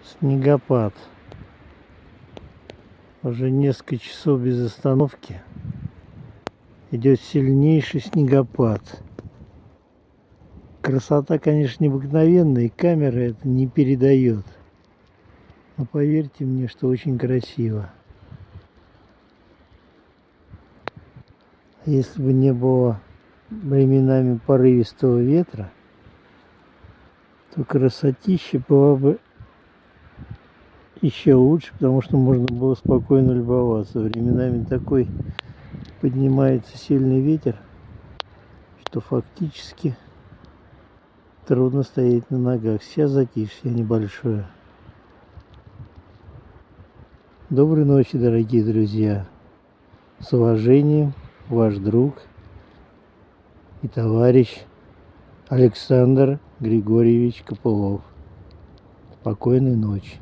Снегопад. Уже несколько часов без остановки идет сильнейший снегопад. Красота, конечно, необыкновенная, и камера это не передает. Но поверьте мне, что очень красиво. Если бы не было временами порывистого ветра, то красотища была бы еще лучше, потому что можно было спокойно любоваться. Временами такой поднимается сильный ветер, что фактически трудно стоять на ногах. Сейчас затишье небольшое. Доброй ночи, дорогие друзья. С уважением, ваш друг и товарищ Александр Григорьевич Копылов. Спокойной ночи.